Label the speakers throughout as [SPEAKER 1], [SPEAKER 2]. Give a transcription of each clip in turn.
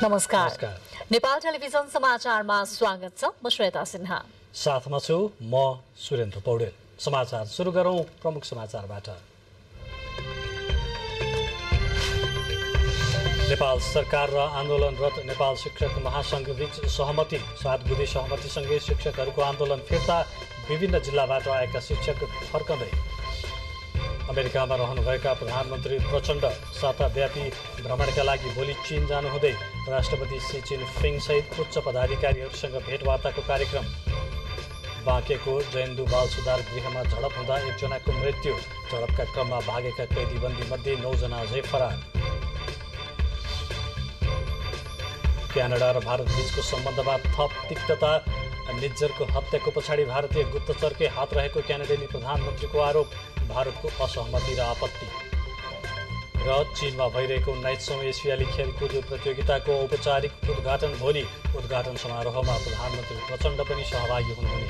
[SPEAKER 1] नमस्कार। नेपाल टेलिभिजन समाचारमा स्वागत छ। म श्वेता सिन्हा
[SPEAKER 2] साथमा छु। म सुरेन्द्र पौडेल। समाचार सुरु गरौं प्रमुख समाचारबाट। नेपाल सरकार र आन्दोलनरत नेपाल शिक्षक महासंघ बीच सहमति। 7 बुँदे सहमतिसँगै शिक्षकहरूको आन्दोलन फिर्ता। विभिन्न जिल्लाबाट आएका शिक्षक फर्कँदै। अमेरिकामा रहनुभएका प्रधानमन्त्री प्रचण्ड साताव्यापी भ्रमणका लागि भोलि चीन जानुहुँदै राष्ट्रपति सी जिनपिङ सहित उच्च पदाधिकारीहरूसँग भेटवार्ताको कार्यक्रम। बाँकेको जयन्दु बाल सुधार गृहमा झडप हुँदा 1 जनाको मृत्यु। झडपका क्रममा भागेका कैदीबन्दी मध्ये 9 जना अझै फरार। क्यानाडा र भारत बीचको सम्बन्धमा थप तिक्तता। निज्जरको हत्याको पछाडि भारतीय गुप्तचरकै हात रहेको क्यानाडेली प्रधानमन्त्रीको आरोप। भारतको असहमति र आपत्ति। र चीनमा भइरहेको 19औं एसियाली खेलकुद प्रतियोगिताको औपचारिक उद्घाटन भोलि। उद्घाटन समारोहमा प्रधानमन्त्री प्रचण्ड पनि सहभागी हुनुहुने।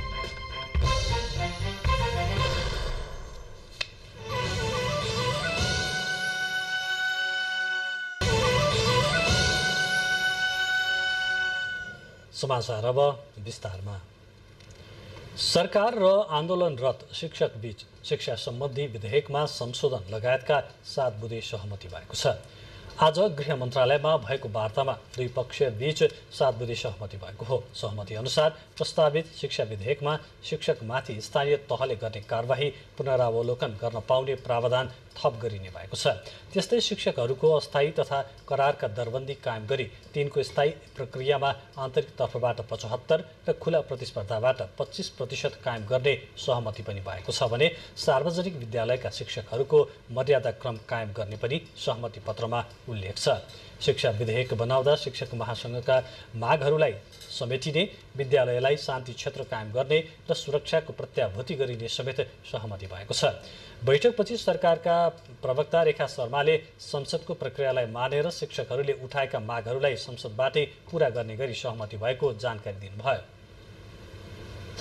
[SPEAKER 2] समाचार अब विस्तारमा। सरकार र आन्दोलनरत शिक्षक बीच शिक्षा सम्बन्धी विधेयकमा संशोधन लगायतका 7 बुँदे सहमति भएको छ। आज गृह मन्त्रालयमा भएको वार्तामा दुई पक्ष बीच 7 बुँदे सहमति भएको हो। सहमति अनुसार प्रस्तावित शिक्षा विधेयकमा शिक्षकमाथि स्थानीय तहले गर्ने कारबाही पुनरावलोकन गर्न पाउने प्रावधान थप गरिने भएको छ। त्यस्तै शिक्षकहरूको अस्थायी तथा करारका दरबन्दी कायम गरी तिनको स्थायी प्रक्रियामा आन्तरिक तर्फबाट 75 र खुला प्रतिस्पर्धाबाट 25% कायम गर्ने सहमति पनि भएको छ भने सार्वजनिक विद्यालयका शिक्षकहरूको मर्यादा क्रम कायम गर्ने पनि सहमति पत्रमा उल्लेख छ। शिक्षा विधेयक बनाउँदा शिक्षक महासंघका मागहरूलाई समेटिने, विद्यालयलाई शान्ति क्षेत्र कायम गर्ने र सुरक्षाको प्रत्याभूति गरिने समेत सहमति भएको छ। बैठकपछि सरकारका प्रवक्ता रेखा शर्माले संसदको प्रक्रियालाई मानेर शिक्षकहरूले उठाएका मागहरूलाई संसदबाटै पूरा गर्ने गरी सहमति भएको जानकारी दिनुभयो।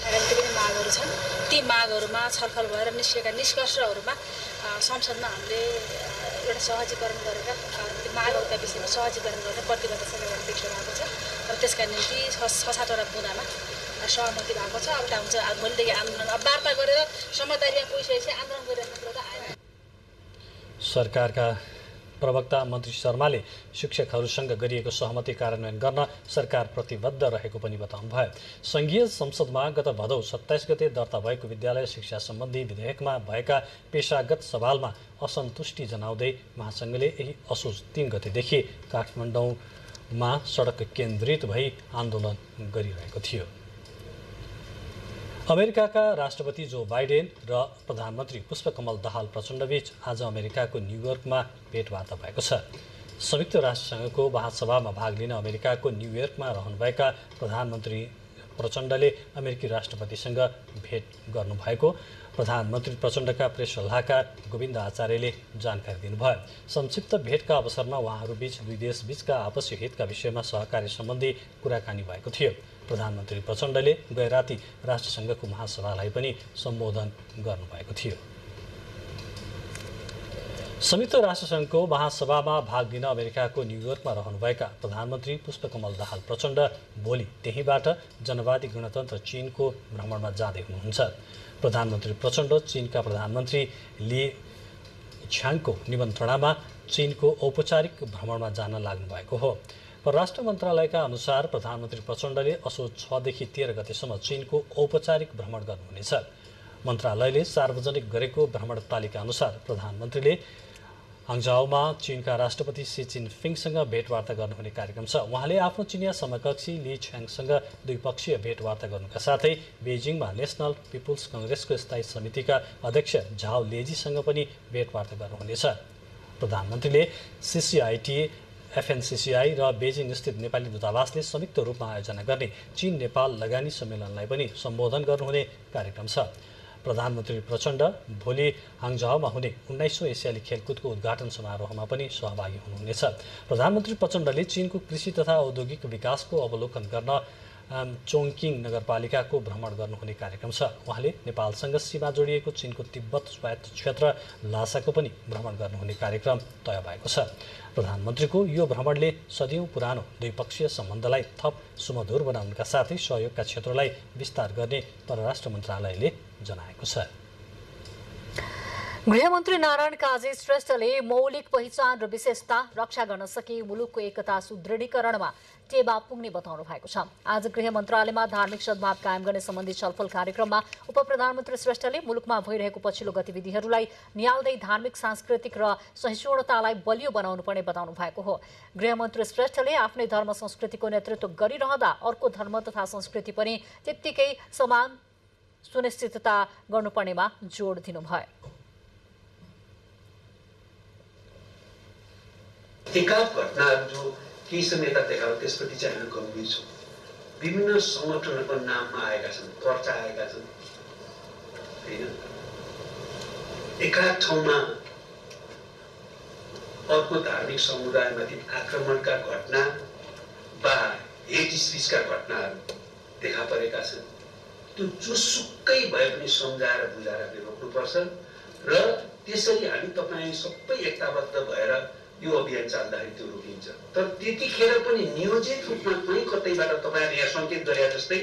[SPEAKER 3] विभिन्न मागहरू छन्। ती मागहरूमा छलफल भएर निस्केका निष्कर्षहरूमा संसदमा हामीले एउटा सहजीकरण गरेर मागहरूका विषयमा सहजीकरण गरेर प्रतिबद्धता देख्नु भएको छ र त्यसका निम्ति 6-7वटा बुँदामा सहमति भएको छ। अब हुन्छ भोलिदेखि आन्दोलन वार्ता गरेर समझदारीमा पुगिसकेपछि आन्दोलन गरिरहेको कुरा त आएन।
[SPEAKER 2] सरकारका प्रवक्ता मन्त्री शर्माले शिक्षकहरूसँग गरिएको सहमति कार्यान्वयन गर्न सरकार प्रतिबद्ध रहेको पनि बताउनुभयो। संघीय संसदमा गत भदौ 27 गते दर्ता भएको विद्यालय शिक्षा सम्बन्धी विधेयकमा भएका पेशागत सवालमा असन्तुष्टि जनाउँदै महासंघले यही असोज 3 गतेदेखि काठमाडौँमा सडक केन्द्रित भई आन्दोलन गरिरहेको थियो। अमेरिकाका राष्ट्रपति जो बाइडेन र प्रधानमन्त्री पुष्पकमल दाहाल प्रचण्डबीच आज अमेरिकाको न्युयोर्कमा भेटवार्ता भएको छ। संयुक्त राष्ट्रसङ्घको महासभामा भाग लिन अमेरिकाको न्युयोर्कमा रहनुभएका प्रधानमन्त्री प्रचण्डले अमेरिकी राष्ट्रपतिसँग भेट गर्नुभएको प्रधानमन्त्री प्रचण्डका प्रेस सल्लाहकार गोविन्द आचार्यले जानकारी दिनुभयो। संक्षिप्त भेटका अवसरमा उहाँहरूबीच दुई देशबीचका आपसी हितका विषयमा सहकार्य सम्बन्धी कुराकानी भएको थियो। प्रधानमन्त्री प्रचण्डले गैराती राष्ट्रसङ्घको महासभालाई पनि सम्बोधन गर्नुभएको थियो। संयुक्त राष्ट्रसङ्घको महासभामा भाग लिन अमेरिकाको न्युयोर्कमा रहनुभएका प्रधानमन्त्री पुष्पकमल दाहाल प्रचण्ड भोलि त्यहीँबाट जनवादी गणतन्त्र चीनको भ्रमणमा जाँदै हुनुहुन्छ। प्रधानमन्त्री प्रचण्ड चीनका प्रधानमन्त्री ली छ्याङको निमन्त्रणामा चीनको औपचारिक भ्रमणमा जान लाग्नु भएको हो। परराष्ट्र मन्त्रालयका अनुसार प्रधानमन्त्री प्रचण्डले असोज 6 देखि 13 गतेसम्म चीनको औपचारिक भ्रमण गर्नुहुनेछ। मन्त्रालयले सार्वजनिक गरेको भ्रमण तालिका अनुसार प्रधानमन्त्रीले हाङझाओमा चीनका राष्ट्रपति सी जिनपिङसँग भेटवार्ता गर्नुहुने कार्यक्रम छ। उहाँले आफ्नो चिनिया समकक्षी ली छ्याङसँग द्विपक्षीय भेटवार्ता गर्नुका साथै बेजिङमा नेसनल पिपुल्स कङ्ग्रेसको स्थायी समितिका अध्यक्ष झाओ लेजीसँग पनि भेटवार्ता गर्नुहुनेछ। प्रधानमन्त्रीले सीसीआईटी, एफएनसीसीआई र बेजिङ स्थित नेपाली दूतावासले संयुक्त रूपमा आयोजना गर्ने चीन नेपाल लगानी सम्मेलनलाई पनि सम्बोधन गर्नुहुने कार्यक्रम छ। प्रधानमन्त्री प्रचण्ड भोलि हाङझाओमा हुने 19औं एसियाली खेलकुदको उद्घाटन समारोहमा पनि सहभागी हुनुहुनेछ। प्रधानमन्त्री प्रचण्डले चीनको कृषि तथा औद्योगिक विकासको अवलोकन गर्न चोङकिङ नगरपालिकाको भ्रमण गर्नुहुने कार्यक्रम छ। उहाँले नेपालसँग सीमा जोडिएको चीनको तिब्बत स्वायत्त क्षेत्र लासाको पनि भ्रमण गर्नुहुने कार्यक्रम तय भएको छ। प्रधानमन्त्रीको यो भ्रमणले सदियौं पुरानो द्विपक्षीय सम्बन्धलाई थप सुमधुर बनाउनका साथै सहयोगका क्षेत्रलाई विस्तार गर्ने परराष्ट्र मन्त्रालयले जनाएको छ।
[SPEAKER 1] गृहमन्त्री नारायण काजी श्रेष्ठले मौलिक पहिचान र विशेषता रक्षा गर्न सके मुलुकको एकता सुदृढीकरणमा टेवा पुग्ने बताउनु भएको छ। आज गृह मन्त्रालयमा धार्मिक सद्भाव कायम गर्ने सम्बन्धी छलफल कार्यक्रममा उपप्रधानमन्त्री श्रेष्ठले मुलुकमा भइरहेको पछिल्लो गतिविधिहरूलाई नियाल्दै धार्मिक सांस्कृतिक र सहिष्णुतालाई बलियो बनाउनु पर्ने बताउनु भएको हो। गृहमन्त्री श्रेष्ठले आफ्नै धर्म संस्कृतिको नेतृत्व गरिरहँदा अर्को धर्म तथा संस्कृति पनि त्यत्तिकै समान सुनिश्चितता गर्नुपर्नेमा जोड दिनुभयो।
[SPEAKER 4] एकाध घटनाहरू जो केही समयता देखायो त्यसप्रति चाहिँ हामी गम्भीर छौँ। विभिन्न सङ्गठनहरूको नाममा आएका छन्, चर्चा आएका छन् होइन। एकाध ठाउँमा अर्को धार्मिक समुदायमाथि आक्रमणका घटना वा हेट स्पिचका घटनाहरू देखा परेका छन्। त्यो जोसुकै भए पनि सम्झाएर बुझाएर रोक्नुपर्छ र त्यसरी हामी तपाईँ सबै एकताबद्ध भएर यो अभियान चाल्दाखेरि त्यो रोकिन्छ। तर त्यतिखेर पनि नियोजित रूपमा कहीँ कतैबाट तपाईँहरूले यहाँ सङ्केत गरे जस्तै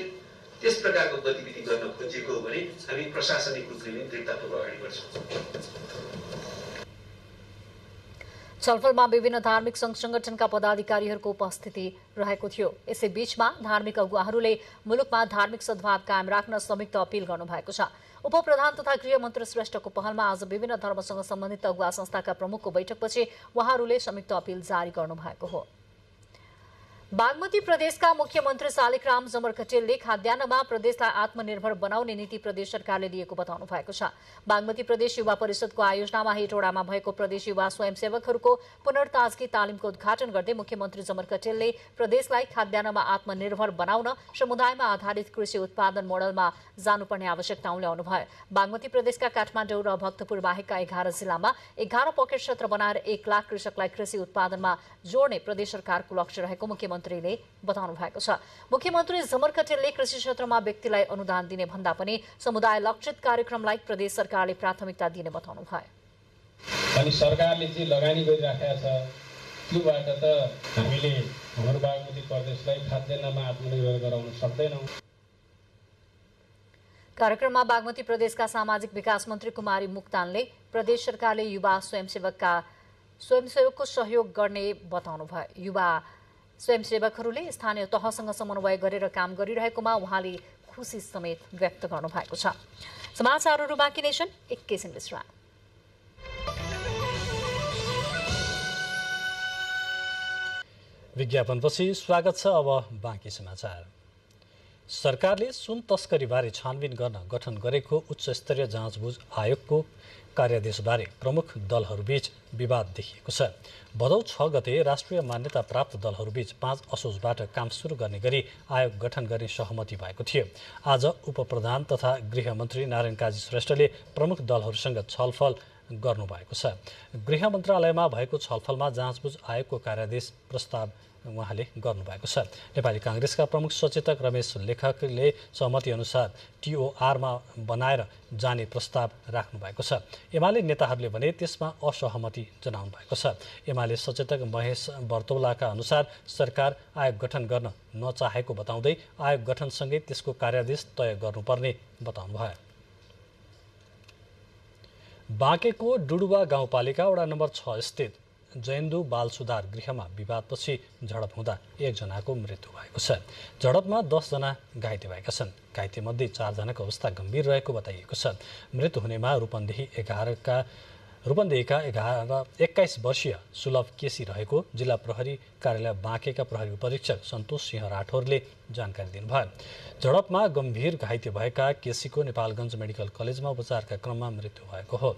[SPEAKER 4] त्यस प्रकारको गतिविधि गर्न खोजिएको हो भने हामी प्रशासनिक रूपले पनि दृढतापूर्वक अगाडि बढ्छौँ।
[SPEAKER 1] छलफलमा विभिन्न धार्मिक सङ्घ संगठनका पदाधिकारीहरूको उपस्थिति रहेको थियो। यसै बीचमा धार्मिक अगुवाहरूले मुलुकमा धार्मिक सद्भाव कायम राख्न संयुक्त अपील गर्नुभएको छ। उपप्रधान तथा गृहमन्त्री श्रेष्ठको पहलमा आज विभिन्न धर्मसँग सम्बन्धित अगुवा संस्थाका प्रमुखको बैठकपछि उहाँहरूले संयुक्त अपील जारी गर्नुभएको हो। बागमती प्रदेशका मुख्यमन्त्री शालिग्राम जमरकटेलले खाद्यान्नमा प्रदेशलाई आत्मनिर्भर बनाउने नीति प्रदेश सरकारले लिएको बताउनु भएको छ। बागमती प्रदेश युवा परिषदको आयोजनामा हेटौडामा भएको प्रदेश युवा स्वयंसेवकहरूको पुनर्ताजगी तालिमको उद्घाटन गर्दै मुख्यमन्त्री जमरकटेलले प्रदेशलाई खाद्यान्नमा आत्मनिर्भर बनाउन समुदायमा आधारित कृषि उत्पादन मोडलमा जानुपर्ने आवश्यकता उल्याउनुभयो। बागमती प्रदेशका काठमाडौँ र भक्तपुर बाहेकका 11 जिल्लामा 11 पकेट क्षेत्र बनाएर 1 लाख कृषकलाई कृषि उत्पादनमा जोड्ने प्रदेश सरकारको लक्ष्य रहेको मुख्यमन्त्रीले बताउनु भएको छ। मुख्यमन्त्री जमरकटेलले कृषि क्षेत्रमा व्यक्तिलाई अनुदान दिने भन्दा पनि समुदाय लक्षित कार्यक्रमलाई प्रदेश सरकारले प्राथमिकता दिने बताउनु भयो।
[SPEAKER 5] अनि सरकारले जे लगानी गरिराखेको छ त्योबाट त हामीले हाम्रो बागमती प्रदेशलाई खाद्यान्नमा आत्मनिर्भर गराउन सक्दैनौँ।
[SPEAKER 1] कार्यक्रममा बागमती प्रदेशका सामाजिक विकास मन्त्री कुमारी मुक्तानले प्रदेश सरकारले युवा स्वयंसेवकको सहयोग गर्ने बताउनु भयो। युवा स्वयंसेवकहरूले स्थानीय तहसँग समन्वय गरेर काम गरिरहेकोमा उहाँले खुसी समेत व्यक्त गर्नु भएको छ। समाचारहरू बाँकी नै छन्, एकैछिन विश्राम।
[SPEAKER 2] विज्ञापनपछि स्वागत छ। अब बाँकी समाचार। सरकारले सुन तस्करीबारे छानबिन गर्न गठन गरेको उच्चस्तरीय जाँचबुझ आयोगको कार्यादेशबारे प्रमुख दलहरूबीच विवाद देखिएको छ। भदौ 6 गते राष्ट्रिय मान्यता प्राप्त दलहरूबीच 5 असोजबाट काम सुरु गर्ने गरी आयोग गठन गर्ने सहमति भएको थियो। आज उपप्रधान तथा गृहमन्त्री नारायण काजी श्रेष्ठले प्रमुख दलहरूसँग छलफल गर्नुभएको छ। गृह मन्त्रालयमा भएको छलफलमा जाँचबुझ आयोगको कार्यादेश प्रस्ताव उहाँले गर्नुभएको छ। नेपाली काङ्ग्रेसका प्रमुख सचेतक रमेश लेखकले सहमति अनुसार टिओआरमा बनाएर जाने प्रस्ताव राख्नु भएको छ। एमाले नेताहरूले भने त्यसमा असहमति जनाउनु भएको छ। एमाले सचेतक महेश बर्तौलाका अनुसार सरकार आयोग गठन गर्न नचाहेको बताउँदै आयोग गठनसँगै त्यसको कार्यादेश तय गर्नुपर्ने बताउनुभयो। बाँकेको डुडुवा गाउँपालिका वडा नम्बर 6 स्थित जयन्दु बाल सुधार गृहमा विवादपछि झडप हुँदा 1 जनाको मृत्यु भएको छ। झडपमा 10 जना घाइते भएका छन्। घाइतेमध्ये 4 जनाको अवस्था गम्भीर रहेको बताइएको छ। मृत्यु हुनेमा रूपन्देहीका 21 वर्षीय सुलभ केसी रहेको जिल्ला प्रहरी कार्यालय बाँकेका प्रहरी उपरीक्षक सन्तोष सिंह राठौरले जानकारी दिनुभयो। झडपमा गम्भीर घाइते भएका केसीको नेपालगञ्ज मेडिकल कलेजमा उपचारका क्रममा मृत्यु भएको हो।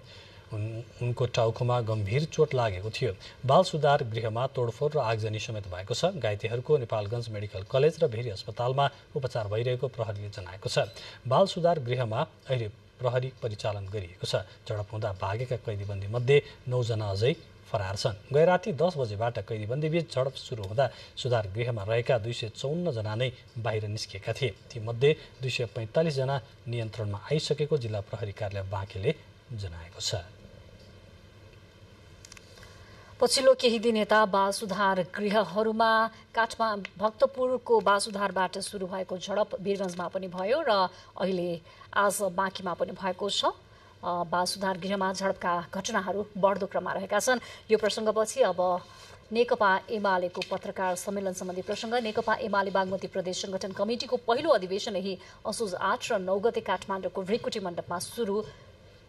[SPEAKER 2] उनको टाउकोमा गम्भीर चोट लागेको थियो। बाल सुधार गृहमा तोडफोड र आगजनी समेत भएको छ। घाइतेहरूको नेपालगञ्ज मेडिकल कलेज र भेरी अस्पतालमा उपचार भइरहेको प्रहरीले जनाएको छ। बाल सुधार गृहमा अहिले प्रहरी परिचालन गरिएको छ। झडप हुँदा भागेका कैदीबन्दी मध्ये 9 जना अझै फरार छन्। गैराती 10 बजेबाट कैदीबन्दीबीच झडप सुरु हुँदा सुधार गृहमा रहेका 254 जना नै बाहिर निस्किएका थिए। तीमध्ये 245 जना नियन्त्रणमा आइसकेको जिल्ला प्रहरी कार्यालय बाँकेले जनाएको छ।
[SPEAKER 1] पछिल्लो केही दिन यता बाल सुधार गृहहरूमा भक्तपुरको बाल सुधारबाट सुरु भएको झडप वीरगञ्जमा पनि भयो र अहिले आज बाँकीमा पनि भएको छ। बाल सुधार गृहमा झडपका घटनाहरू बढ्दो क्रममा रहेका छन्। यो प्रसङ्गपछि अब नेकपा एमालेको पत्रकार सम्मेलन सम्बन्धी प्रसङ्ग। नेकपा एमाले बागमती प्रदेश संगठन कमिटीको पहिलो अधिवेशन यही असोज 8 र 9 गते काठमाडौँको भृकुटी मण्डपमा सुरु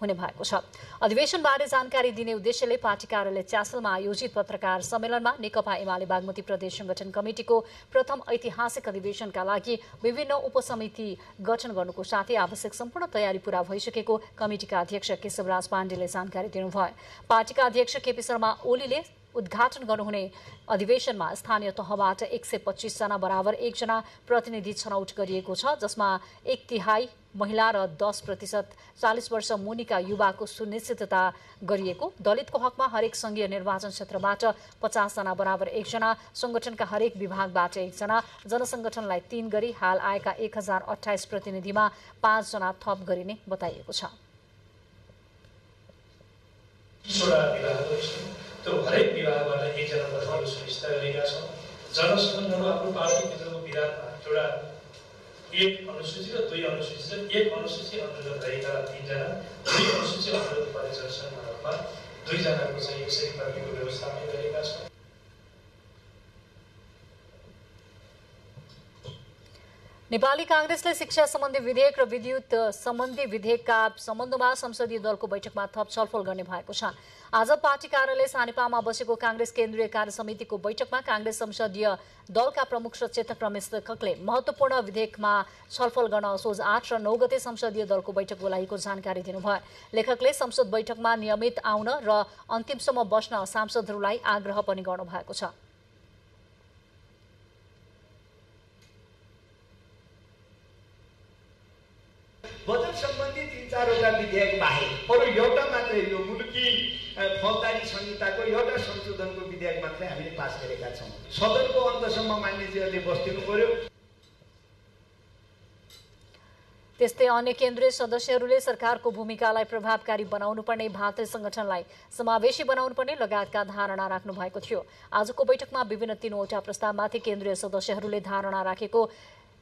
[SPEAKER 1] हुने भएको छ। अधिवेशनबारे जानकारी दिने उद्देश्यले पार्टी कार्यालय च्यासलमा आयोजित पत्रकार सम्मेलनमा नेकपा एमाले बागमती प्रदेश संगठन कमिटीको प्रथम ऐतिहासिक अधिवेशनका लागि विभिन्न उपसमिति गठन गर्नुको साथै आवश्यक सम्पूर्ण तयारी पूरा भइसकेको कमिटीका अध्यक्ष केशवराज पाण्डेले जानकारी दिनुभयो। पार्टीका अध्यक्ष केपी शर्मा ओलीले उद्घाटन गर्नुहुने अधिवेशनमा स्थानीय तहबाट 125 जना बराबर 1 जना प्रतिनिधि छनौट गरिएको छ, जसमा 1/3 महिला र 10% 40 वर्ष मुनिका युवाको सुनिश्चितता गरिएको। दलितको हकमा हरेक संघीय निर्वाचन क्षेत्रबाट 50 जना बराबर 1 जना, संगठनका हरेक विभागबाट 1 जना, जनसंगठनलाई 3 गरी हाल आएका 1028 प्रतिनिधिमा 5 जना थप गरिने बताइएको छ।
[SPEAKER 6] त्यो हरेक विभागबाट 1 जना बचाउने सुनिश्चित गरेका छौँ। जनसङ्गठनहरू आफ्नो पार्टीभित्रको विधानमा एउटा 1 अनुसूची र 2 अनुसूची छ। 1 अनुसूची अन्तर्गत रहेका 3 जना, 2 अनुसूची अन्तर्गत परेका जनसङ्गठनमा 2 जनाको चाहिँ 100 कर्मीको व्यवस्थापन गरेका छौँ।
[SPEAKER 1] नेपाली कांग्रेसले शिक्षा सम्बन्धी विधेयक र विद्युत सम्बन्धी विधेयकका सम्बन्धमा संसदीय दलको बैठकमा थप छलफल गर्ने भएको छ। आज पार्टी कार्यालय सानेपामा बसेको कांग्रेस केन्द्रीय कार्य समितिको बैठकमा कांग्रेस संसदीय दलका प्रमुख सचेतक रमेश लेखकले महत्वपूर्ण विधेयकमा छलफल गर्न असोज 8 र 9 गते संसदीय दलको बैठक बोलाएको जानकारी दिनुभयो। लेखकले संसद बैठकमा नियमित आउन र अन्तिमसम्म बस्न सांसदहरूलाई आग्रह पनि गर्नुभएको छ।
[SPEAKER 7] बजेट सम्बन्धी 3-4वटा विधेयक बाहेक अरू एउटा मात्रै यो मुलुकी फौजदारी संहिताको एउटा संशोधनको विधेयक मात्रै हामीले पास गरेका छौँ। सदनको अन्तसम्म मान्यजीहरूले बस्दिनु पर्यो।
[SPEAKER 1] त्यस्तै अन्य केन्द्रीय सदस्यहरूले सरकारको भूमिकालाई प्रभावकारी बनाउनु पर्ने, भातृ संगठनलाई समावेशी बनाउनु पर्ने लगायतका धारणा राख्नु भएको थियो। आजको बैठकमा विभिन्न 3वटा प्रस्तावमाथि केन्द्रीय सदस्यहरूले धारणा राखेको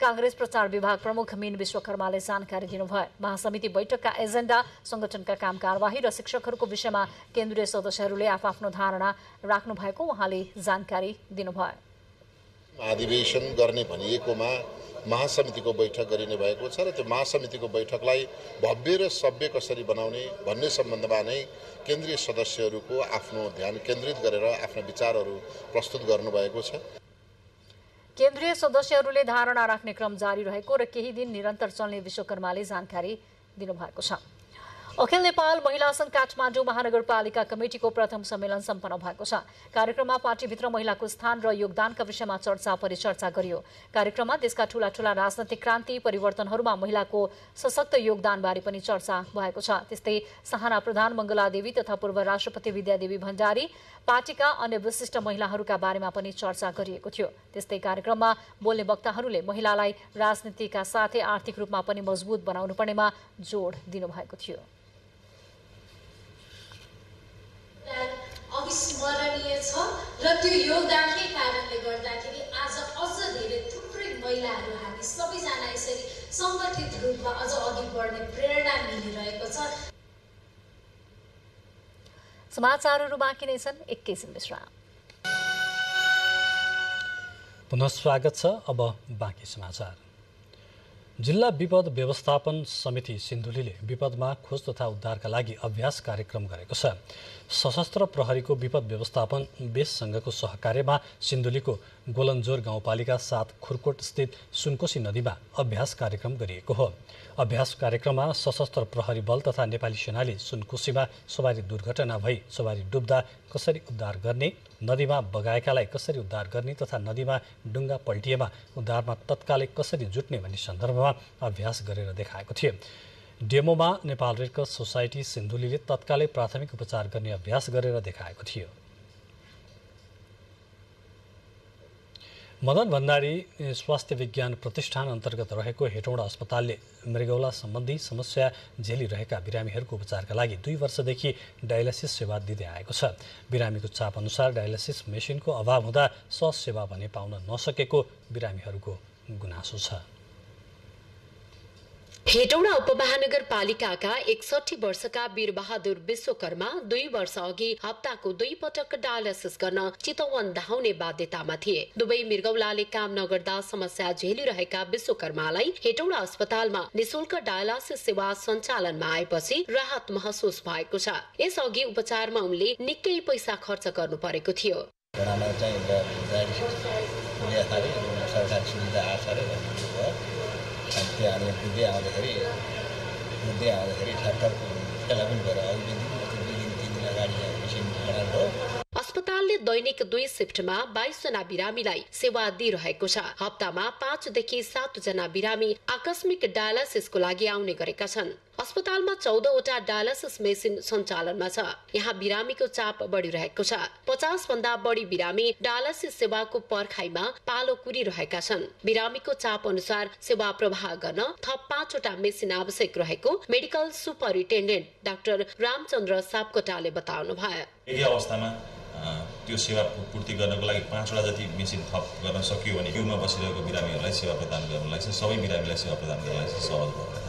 [SPEAKER 1] कांग्रेस प्रचार विभाग प्रमुख मीन विश्वकर्माले जानकारी दिनुभयो। महासमिति बैठकका एजेन्डा, संगठनका काम कारवाही र शिक्षकहरूको विषयमा केन्द्रीय सदस्यहरूले आफ्नो धारणा राख्नु भएको उहाँले जानकारी दिनुभयो।
[SPEAKER 8] अधिवेशन गर्ने भनिएकोमा महासमितिको बैठक गरिने भएको छ र त्यो महासमितिको बैठकलाई भव्य र सभ्य कसरी बनाउने भन्ने सम्बन्धमा नै केन्द्रीय सदस्यहरूको आफ्नो ध्यान केन्द्रित गरेर आफ्ना विचारहरू प्रस्तुत गर्नुभएको छ।
[SPEAKER 1] केन्द्रीय सदस्यहरूले धारणा राख्ने क्रम जारी रहेको र केही दिन निरन्तर चल्ने विश्वकर्माले जानकारी दिनुभएको छ। अखिल नेपाल महिला संघ काठमाडौँ महानगरपालिका कमिटीको प्रथम सम्मेलन सम्पन्न भएको छ। कार्यक्रममा पार्टीभित्र महिलाको स्थान र योगदानका विषयमा चर्चा परिचर्चा गरियो। कार्यक्रममा देशका ठूला ठूला राजनैतिक क्रान्ति परिवर्तनहरूमा महिलाको सशक्त योगदानबारे पनि चर्चा भएको छ। त्यस्तै सहाना प्रधान, मङ्गला देवी तथा पूर्व राष्ट्रपति विद्यादेवी भण्डारी, पार्टीका अन्य विशिष्ट महिलाहरूका बारेमा पनि चर्चा गरिएको थियो। त्यस्तै कार्यक्रममा बोल्ने वक्ताहरूले महिलालाई राजनीतिका साथै आर्थिक रूपमा पनि मजबुत बनाउनु पर्नेमा जोड दिनुभएको थियो।
[SPEAKER 9] अविस्मरणीय छ र त्यो योगदानकै कारणले गर्दाखेरि आज अझ धेरै थुप्रै महिलाहरू हामी सबैजना यसरी सङ्गठित रूपमा अझ अघि बढ्ने प्रेरणा मिलिरहेको छ।
[SPEAKER 1] समाचारहरू बाँकी नै छन्, एकैछिन विश्राम।
[SPEAKER 2] पुनः स्वागत छ। अब बाँकी समाचार। जिल्ला विपद व्यवस्थापन समिति सिन्धुलीले विपदमा खोज तथा उद्धारका लागि अभ्यास कार्यक्रम गरेको छ। सशस्त्र प्रहरीको विपद व्यवस्थापन बेस संघको सहकार्यमा सिन्धुलीको गोलन्जोर गाउँपालिका 7 खुरकोट स्थित सुनकोशी नदीमा अभ्यास कार्यक्रम गरिएको हो। अभ्यास कार्यक्रममा सशस्त्र प्रहरी बल तथा नेपाली सेनाले सुनकोशीमा सवारी दुर्घटना भई सवारी डुब्दा कसरी उद्धार गर्ने, नदीमा बगाएकालाई कसरी उद्धार गर्ने तथा नदीमा डुङ्गा पल्टिएमा उद्धारमा तत्कालै कसरी जुट्ने भन्ने सन्दर्भमा अभ्यास गरेर देखाएको थियो। डेमोमा नेपाल रेड क्रस सोसाइटी सिन्धुलीले तत्कालै प्राथमिक उपचार गर्ने अभ्यास गरेर देखाएको थियो। मदन भण्डारी स्वास्थ्य विज्ञान प्रतिष्ठान अन्तर्गत रहेको हेटौँडा अस्पतालले मृगौला सम्बन्धी समस्या झेलिरहेका बिरामीहरूको उपचारका लागि 2 वर्षदेखि डायलासिस सेवा दिँदै आएको छ। बिरामीको चाप अनुसार डायलासिस मेसिनको अभाव हुँदा सहज सेवा भने पाउन नसकेको बिरामीहरूको गुनासो छ।
[SPEAKER 10] हेटौडा उपमहानगरपालिकाका 61 वर्षका वीरबहादुर विश्वकर्मा 2 वर्ष अघि हप्ताको 2 पटक डायलासिस गर्न चितवन धाउने बाध्यतामा थिए। दुवै मृगौलाले काम नगर्दा समस्या झेलिरहेका विश्वकर्मालाई हेटौडा अस्पतालमा निशुल्क डायलासिस सेवा सञ्चालनमा आएपछि राहत महसुस भएको छ। यसअघि उपचारमा उनले निकै पैसा खर्च गर्नु परेको थियो।
[SPEAKER 11] बुद्धि आउँदाखेरि ठ्याक्क त्यसलाई पनि भएर अघिल्लो दिन 2 दिन 3 दिन अगाडि मेसिन बनाएको।
[SPEAKER 10] अस्पतालले दैनिक 2 शिफ्टमा 22 जना बिरामीलाई सेवा दिइरहेको छ। हप्तामा 5 देखि 7 जना बिरामी आकस्मिक डायलासिसको लागि आउने गरेका छन्। अस्पतालमा 14 वटा डायलासिस मेसिन सञ्चालनमा छ। यहाँ बिरामीको चाप बढिरहेको छ। 50 भन्दा बढी बिरामी डायलासिस सेवाको पर्खाइमा पालो कुरिरहेका छन्। बिरामीको चाप अनुसार सेवा प्रवाह गर्न थप 5 वटा मेसिन आवश्यक रहेको मेडिकल सुपरिन्टेन्डेन्ट डाक्टर रामचन्द्र सापकोटाले बताउनु भयो।
[SPEAKER 12] यही अवस्थामा त्यो सेवा पूर्ति गर्नको लागि 5 वटा जति मेसिन थप गर्न सकियो भने क्युमा बसिरहेको बिरामीहरूलाई सेवा प्रदान गर्नलाई चाहिँ सबै बिरामीलाई सेवा प्रदान गर्नलाई चाहिँ सहज भएको छ।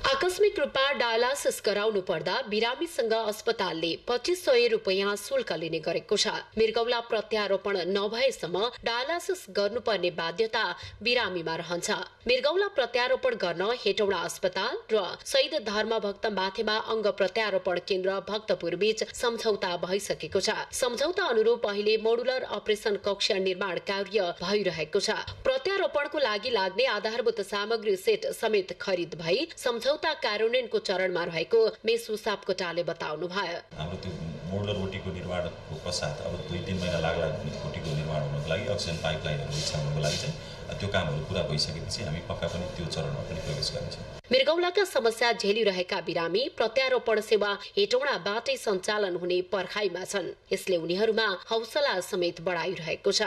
[SPEAKER 10] आकस्मिक रूपमा डायलासिस गराउनु पर्दा बिरामीसँग अस्पतालले 2500 रुपैयाँ शुल्क लिने गरेको छ। मृगौला प्रत्यारोपण नभएसम्म डायलासिस गर्नुपर्ने बाध्यता बिरामीमा रहन्छ। मृगौला प्रत्यारोपण गर्न हेटौडा अस्पताल र शहीद धर्मभक्त माथेमा अङ्ग प्रत्यारोपण केन्द्र भक्तपुर बीच सम्झौता भइसकेको छ। सम्झौता अनुरूप अहिले मोडुलर अपरेसन कक्ष निर्माण कार्य भइरहेको छ। प्रत्यारोपणको लागि लाग्ने आधारभूत सामग्री सेट समेत खरिद भई सम्झौता कार्यान्वयनको चरणमा रहेको मेसु सापकोटाले बताउनु भयो।
[SPEAKER 12] हाम्रो त्यो मोडुलर ओटीको निर्माणको पश्चात अब 2-3 महिना लाग्ला ओटीको निर्माण हुनको लागि अक्सिजन पाइपलाइनहरू बिछाउनको लागि चाहिँ त्यो कामहरू पूरा भइसकेपछि हामी पक्का पनि त्यो चरणमा पनि प्रवेश गर्नेछौँ।
[SPEAKER 10] मृगौलाका समस्या झेलिरहेका बिरामी प्रत्यारोपण सेवा हेटौडाबाटै सञ्चालन हुने पर्खाइमा छन्। यसले उनीहरूमा हौसला समेत बढाइरहेको छ।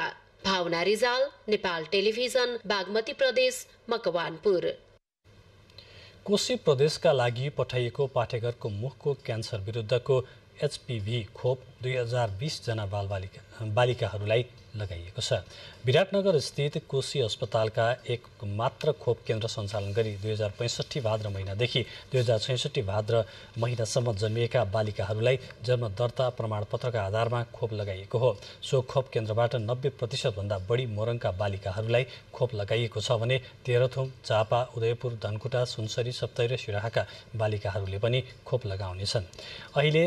[SPEAKER 10] भावना रिजाल, नेपाल टेलिभिजन, बागमती प्रदेश, मकवानपुर।
[SPEAKER 2] कोशी प्रदेशका लागि पठाइएको पाठेघरको मुखको क्यान्सर विरुद्धको HPV खोप 2020 जना बालिकाहरूलाई लगाइएको छ। विराटनगर स्थित कोशी अस्पतालका एक मात्र खोप केन्द्र सञ्चालन गरी 2065 भाद्र महिनादेखि 2066 भाद्र महिनासम्म जन्मिएका बालिकाहरूलाई जन्म दर्ता प्रमाणपत्रका आधारमा खोप लगाइएको हो। सो खोप केन्द्रबाट 90% भन्दा बढी मोरङका बालिकाहरूलाई खोप लगाइएको छ भने तेह्रथुम, झापा, उदयपुर, धनकुटा, सुनसरी, सप्तरी र सिराहाका बालिकाहरूले पनि खोप लगाउनेछन्। अहिले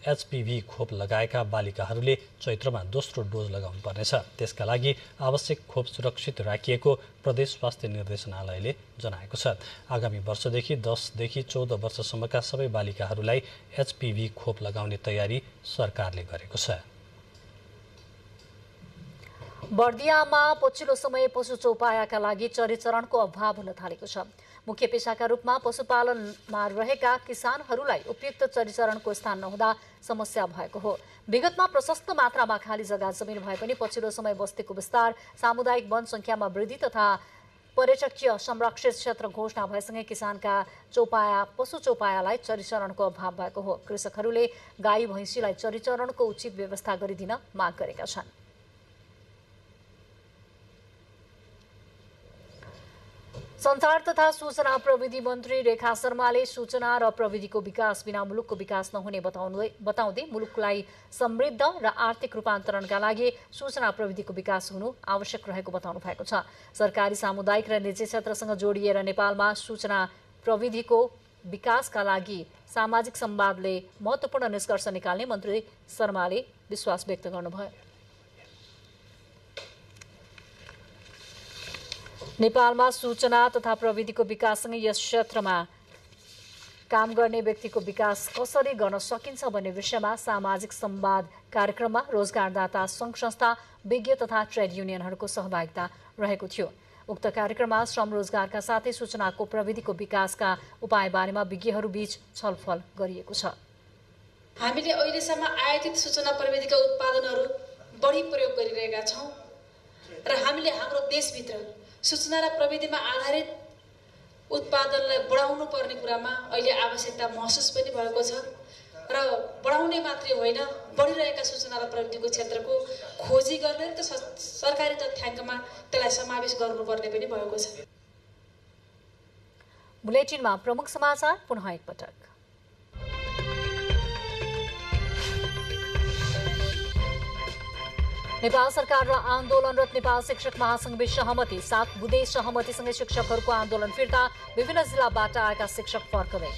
[SPEAKER 2] HPV खोप लगाएका बालिकाहरूले चैत्रमा दोस्रो डोज लगाउनु पर्नेछ। त्यसका लागि आवश्यक खोप सुरक्षित राखिएको प्रदेश स्वास्थ्य निर्देशनालयले जनाएको छ। आगामी वर्षदेखि 10 देखि 14 वर्षसम्मका सबै बालिकाहरूलाई HPV खोप लगाउने तयारी सरकारले गरेको छ।
[SPEAKER 1] बर्दियामा पछिल्लो समय पशु चौपायाका लागि चरीचरणको अभाव हुन थालेको छ। मुख्य पेशाका रूपमा पशुपालनमा रहेका किसानहरूलाई उपयुक्त चरीचरणको स्थान नहुँदा समस्या भएको हो। विगतमा प्रशस्त मात्रामा खाली जग्गा जमिन भए पनि पछिल्लो समय बस्तीको विस्तार, सामुदायिक वन संख्यामा वृद्धि तथा पर्यटकीय संरक्षित क्षेत्र घोषणा भएसँगै किसानका पशु चौपायालाई चरीचरणको अभाव भएको हो। कृषकहरूले गाई भैँसीलाई चरीचरणको उचित व्यवस्था गरिदिन माग गरेका छन्। सञ्चार तथा सूचना प्रविधि मन्त्री रेखा शर्माले सूचना र प्रविधिको विकास बिना मुलुकको विकास नहुने बताउँदै मुलुकलाई समृद्ध र आर्थिक रूपान्तरणका लागि सूचना प्रविधिको विकास हुनु आवश्यक रहेको बताउनु भएको छ। सरकारी, सामुदायिक र निजी क्षेत्रसँग जोडिएर नेपालमा सूचना प्रविधिको विकासका लागि सामाजिक संवादले महत्त्वपूर्ण निष्कर्ष निकाल्ने मन्त्री शर्माले विश्वास व्यक्त गर्नुभयो। नेपालमा सूचना तथा प्रविधिको विकाससँगै यस क्षेत्रमा काम गर्ने व्यक्तिको विकास कसरी गर्न सकिन्छ भन्ने विषयमा सामाजिक संवाद कार्यक्रममा रोजगारदाता सङ्घ संस्था, विज्ञ तथा ट्रेड युनियनहरूको सहभागिता रहेको थियो। उक्त कार्यक्रममा श्रम रोजगारका साथै सूचनाको प्रविधिको विकासका उपायबारेमा विज्ञहरूबीच छलफल गरिएको छ।
[SPEAKER 3] हामीले अहिलेसम्म आयातित सूचना प्रविधिका उत्पादनहरू बढी प्रयोग गरिरहेका छौँ र हामीले हाम्रो देशभित्र सूचना र प्रविधिमा आधारित उत्पादनलाई बढाउनु पर्ने कुरामा अहिले आवश्यकता महसुस पनि भएको छ र बढाउने मात्रै होइन बढिरहेका सूचना र प्रविधिको क्षेत्रको खोजी गर्ने र सरकारी तथ्याङ्कमा त्यसलाई समावेश गर्नुपर्ने पनि भएको छ।
[SPEAKER 1] बुलेटिनमा प्रमुख समाचार पुनः एकपटक। नेपाल सरकार र आन्दोलनरत नेपाल शिक्षक महासंघ बीच सहमति, 7 बुँदे सहमतिसँगै शिक्षकहरूको आन्दोलन फिर्ता, विभिन्न जिल्लाबाट आएका शिक्षक फर्कदै।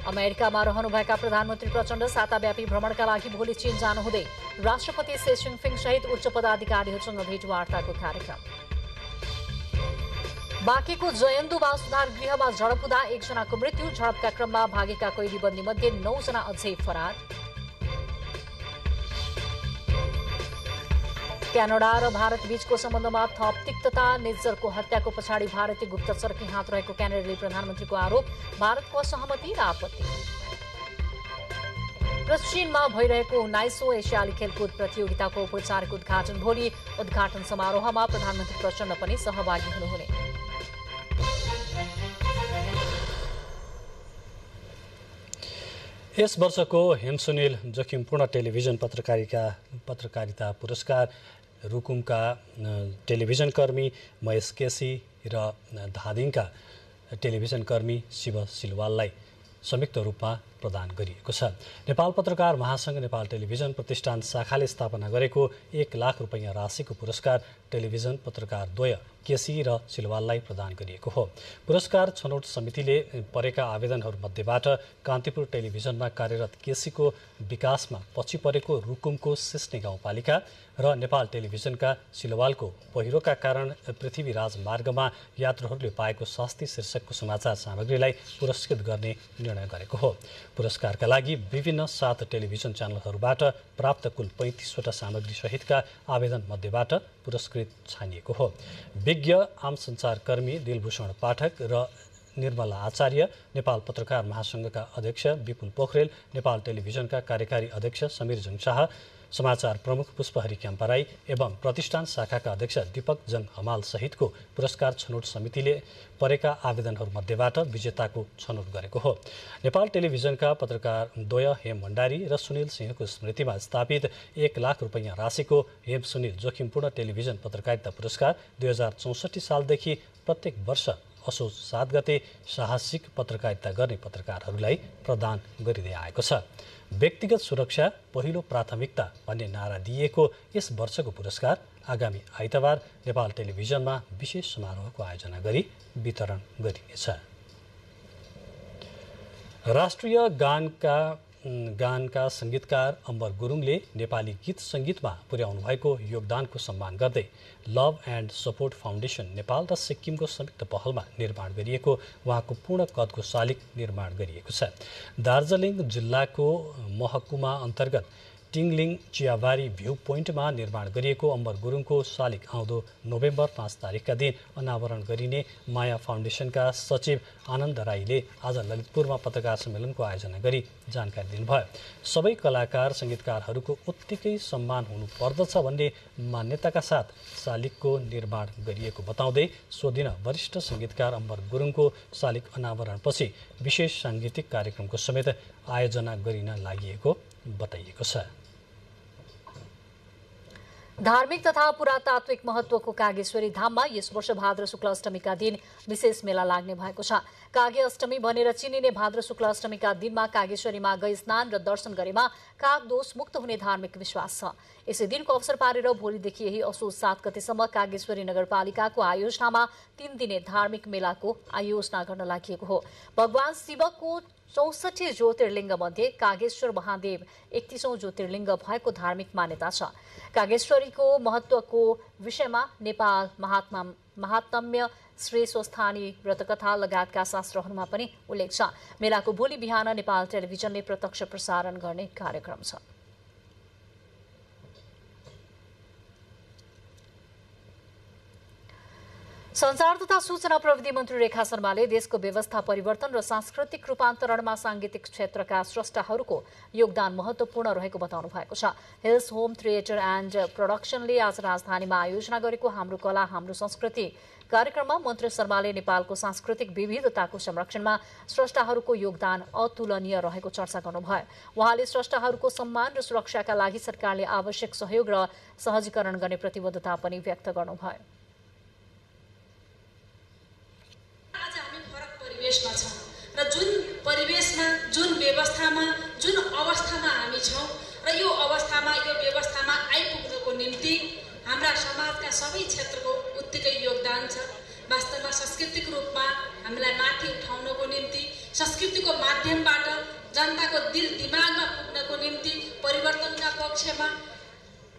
[SPEAKER 1] अमेरिकामा रहनुभएका प्रधानमन्त्री प्रचण्ड साताव्यापी भ्रमणका लागि भोलि चीन जानुहुँदै राष्ट्रपति सी जिनपिङ सहित उच्च पदाधिकारीहरूसँग भेटवार्ताको कार्यक्रम। बाँकेको जयन्दुवा सुधार गृहमा झडप हुँदा एकजनाको मृत्यु, झडपका क्रममा भागेका कैदीबन्दी मध्ये 9 जना अझै फरार। क्यानाडा र भारत बीचको सम्बन्धमा थप तिक्तता, निज्जरको हत्याको पछाडि भारतीय गुप्तचरकै हात रहेको क्यानाडाली प्रधानमन्त्रीको आरोप, भारतको असहमति र आपत्ति। र चीनमा भइरहेको 19औं एसियाली खेलकुद प्रतियोगिताको औपचारिक उद्घाटन भोलि, उद्घाटन समारोहमा प्रधानमन्त्री प्रचण्ड पनि सहभागी हुनुहुने।
[SPEAKER 2] यस वर्षको हेमसुनील जोखिमपूर्ण टेलिभिजन पत्रकारिता पुरस्कार रुकुमका टेलिभिजन कर्मी महेश केसी र धादिङका टेलिभिजन कर्मी शिव सिलवाललाई संयुक्त रूपमा प्रदान गरिएको छ। नेपाल पत्रकार महासंघ नेपाल टेलिभिजन प्रतिष्ठान शाखाले स्थापना गरेको 1 लाख रुपैयाँ राशिको पुरस्कार टेलिभिजन पत्रकार द्वय केसी र सिलवाललाई प्रदान गरिएको हो। पुरस्कार छनौट समितिले परेका आवेदनहरूमध्येबाट कान्तिपुर टेलिभिजनमा कार्यरत केसीको विकासमा पछि परेको रुकुमको सिस्ने गाउँपालिका र नेपाल टेलिभिजनका सिलवालको पहिरोका कारण पृथ्वीराज मार्गमा यात्रुहरूले पाएको शास्ति शीर्षकको समाचार सामग्रीलाई पुरस्कृत गर्ने निर्णय गरेको हो। पुरस्कारका लागि विभिन्न 7 टेलिभिजन च्यानलहरूबाट प्राप्त कुल 35वटा सामग्री सहितका आवेदन मध्येबाट पुरस्कृत छानिएको हो। विज्ञ आम सञ्चारकर्मी दिलभूषण पाठक र निर्मला आचार्य, नेपाल पत्रकार महासंघका अध्यक्ष विपुल पोखरेल, नेपाल टेलिभिजनका कार्यकारी अध्यक्ष समीर जङशाह, समाचार प्रमुख पुष्पहरी क्याम्पाराई एवं प्रतिष्ठान शाखाका अध्यक्ष दीपक जङ हमाल सहितको पुरस्कार छनौट समितिले परेका आवेदनहरूमध्येबाट विजेताको छनौट गरेको हो। नेपाल टेलिभिजनका पत्रकार द्वय हेम भण्डारी र सुनिल सिंहको स्मृतिमा स्थापित 1 लाख रुपैयाँ राशिको हेम सुनिल जोखिमपूर्ण टेलिभिजन पत्रकारिता पुरस्कार 2064 सालदेखि प्रत्येक वर्ष असोज 7 गते साहसिक पत्रकारिता गर्ने पत्रकारहरूलाई प्रदान गरिँदै आएको छ। व्यक्तिगत सुरक्षा पहिलो प्राथमिकता भन्ने नारा दिइएको यस वर्षको पुरस्कार आगामी आइतबार नेपाल टेलिभिजनमा विशेष समारोहको आयोजना गरी वितरण गरिनेछ। राष्ट्रिय गानका संगीतकार अम्बर गुरुङले नेपाली गीत संगीतमा पुर्याउनु भएको योगदानको सम्मान गर्दै love and support foundation Nepal र सिक्किमको संयुक्त पहलमा निर्माण गरिएको उहाँको पूर्ण कदको शालिग निर्माण गरिएको छ। दार्जिलिङ जिल्लाको महकुमा अन्तर्गत टिङलिङ चियाबारी भ्यू पोइन्टमा निर्माण गरिएको अम्बर गुरुङको शालिग आउँदो नोभेम्बर 5 तारिकका दिन अनावरण गरिने माया फाउन्डेसनका सचिव आनन्द राईले आज ललितपुरमा पत्रकार सम्मेलनको आयोजना गरी जानकारी दिनुभयो। सबै कलाकार संगीतकारहरूको उत्तिकै सम्मान हुनुपर्दछ भन्ने मान्यताका साथ शालिगको निर्माण गरिएको बताउँदै सो दिन वरिष्ठ संगीतकार अम्बर गुरुङको शालिग अनावरणपछि विशेष साङ्गीतिक कार्यक्रमको समेत आयोजना गरिन लागि बताइएको छ।
[SPEAKER 1] धार्मिक तथा पुरातात्विक महत्वको कागेश्वरी धाममा यस वर्ष भाद्र शुक्ल अष्टमीका दिन विशेष मेला लाग्ने भएको छ। कागे अष्टमी भनेर चिनिने भाद्र शुक्ल अष्टमीका दिनमा कागेश्वरीमा गई स्नान र दर्शन गरेमा काग दोष मुक्त हुने धार्मिक विश्वास छ। यसै दिनको अवसर पारेर भोलिदेखि यही असोज 7 गतेसम्म कागेश्वरी नगरपालिकाको आयोजनामा 3 दिने धार्मिक मेलाको आयोजना गर्न लागि हो। भगवान शिवको 64 ज्योतिर्लिङ्ग मध्ये कागेश्वर महादेव 31औं ज्योतिर्लिङ्ग भएको धार्मिक मान्यता छ। कागेश्वरीको महत्वको विषयमा नेपाल महात्म्य श्री स्वस्थानी व्रतकथा लगायतका शास्त्रहरूमा पनि उल्लेख छ। मेलाको भोलि बिहान नेपाल टेलिभिजनले प्रत्यक्ष प्रसारण गर्ने कार्यक्रम छ। संचार तथा सूचना प्रविधि मन्त्री रेखा शर्माले देशको व्यवस्था परिवर्तन र सांस्कृतिक रूपान्तरणमा सांगीतिक क्षेत्रका स्रष्टाहरूको योगदान महत्वपूर्ण रहेको बताउनु भएको छ। हिल्स होम थिएटर एन्ड प्रोडक्सनले आज राजधानीमा आयोजना गरेको हाम्रो कला हाम्रो संस्कृति कार्यक्रममा मन्त्री शर्माले नेपालको सांस्कृतिक विविधताको संरक्षणमा स्रष्टाहरूको योगदान अतुलनीय रहेको चर्चा गर्नुभयो। उहाँले स्रष्टाहरूको सम्मान र सुरक्षाका लागि सरकारले आवश्यक सहयोग र सहजीकरण गर्ने प्रतिबद्धता पनि व्यक्त गर्नुभयो।
[SPEAKER 3] परिवेशमा छौं र जुन परिवेशमा जुन व्यवस्थामा जुन अवस्थामा हामी छौं र यो अवस्थामा यो व्यवस्थामा आइपुग्नको निम्ति हाम्रा समाजका सबै क्षेत्रको उत्तिकै योगदान छ। वास्तवमा सांस्कृतिक रूपमा हामीलाई माथि उठाउनको निम्ति संस्कृतिको माध्यमबाट जनताको दिल दिमागमा पुग्नको निम्ति परिवर्तनका पक्षमा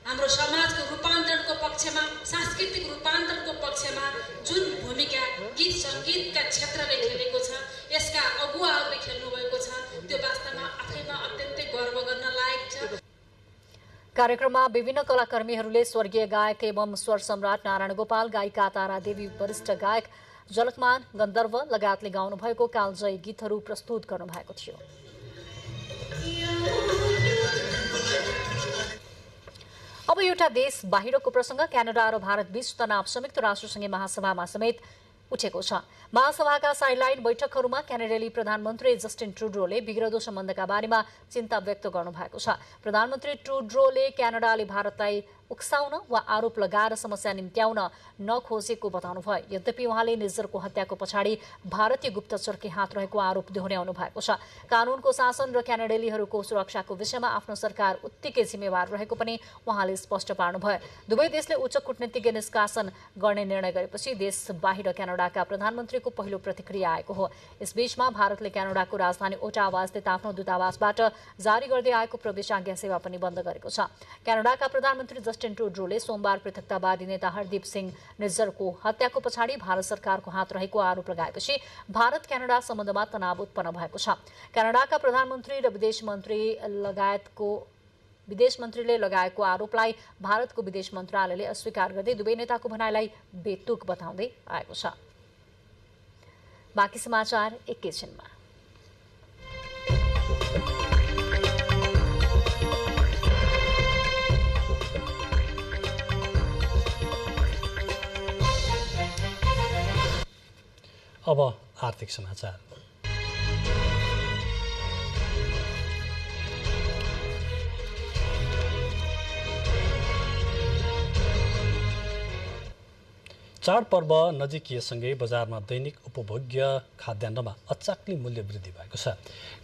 [SPEAKER 3] हाम्रो समाजको रूपान्तरणको पक्षमा सांस्कृतिक रूपान्तरणको पक्षमा जुन भूमिका गीत संगीतका क्षेत्रले खेलेको छ यसका अगुवाहरूले खेल्नु भएको छ त्यो वास्तवमा आफैमा अत्यन्तै गर्व गर्न लायक छ।
[SPEAKER 1] कार्यक्रममा विभिन्न कलाकर्मीहरूले स्वर्गीय गायक एवं स्वर सम्राट नारायण गोपाल, गायिका तारा देवी, वरिष्ठ गायक जलकमान गन्धर्व लगायतले गाउनु भएको कालजयी गीतहरू प्रस्तुत गर्नुभएको थियो। अब एउटा देश बाहिरको प्रसंग क्यानाडा र भारत बीच तनाव संयुक्त राष्ट्रसङ्घीय महासभामा समेत उठेको छ। महासभाका साइडलाइन बैठकहरूमा क्यानाडाली प्रधानमन्त्री जस्टिन ट्रुडोले बिग्रदो सम्बन्धका बारेमा चिन्ता व्यक्त गर्नुभएको छ। प्रधानमन्त्री ट्रुडोले क्यानाडाले भारतलाई उक्साउन वा आरोप लगाएर समस्या निम्त्याउन नखोजेको बताउनुभयो। यद्यपि उहाँले निज्जरको हत्याको पछाडि भारतीय गुप्तचरकै हात रहेको आरोप दोहोर्याउनु भएको छ। कानूनको शासन र क्यानाडेलीहरूको सुरक्षाको विषयमा आफ्नो सरकार उत्तिकै जिम्मेवार रहेको पनि उहाँले स्पष्ट पार्नुभयो। दुवै देशले उच्च कूटनीतिज्ञ निष्कासन गर्ने निर्णय गरेपछि देश बाहिर क्यानाडाका प्रधानमन्त्रीको पहिलो प्रतिक्रिया आएको हो। यसबीचमा भारतले क्यानाडाको राजधानी ओटावा स्थित आफ्नो दूतावासबाट जारी गर्दै आएको प्रवेशाज्ञा सेवा पनि बन्द गरेको छ। क्यानाडाका प्रधानमन्त्री जस्टिन ट्रुडोले सोमबार पृथकतावादी नेता हरदीप सिंह निज्जरको हत्याको पछाडि भारत सरकारको हात रहेको आरोप लगाएपछि भारत क्यानाडा सम्बन्धमा तनाव उत्पन्न भएको छ। क्यानाडाका प्रधानमन्त्री र विदेश मन्त्रीले लगाएको आरोपलाई भारतको विदेश मन्त्रालयले अस्वीकार गर्दै दुवै नेताको भनाइलाई बेतुक बताउँदै आएको छ। बाँकी समाचार एकैछिनमा।
[SPEAKER 2] अब आर्थिक समाचार। चाडपर्व नजिकिएसँगै बजारमा दैनिक उपभोग्य खाद्यान्नमा अचाक्ली मूल्य वृद्धि भएको छ।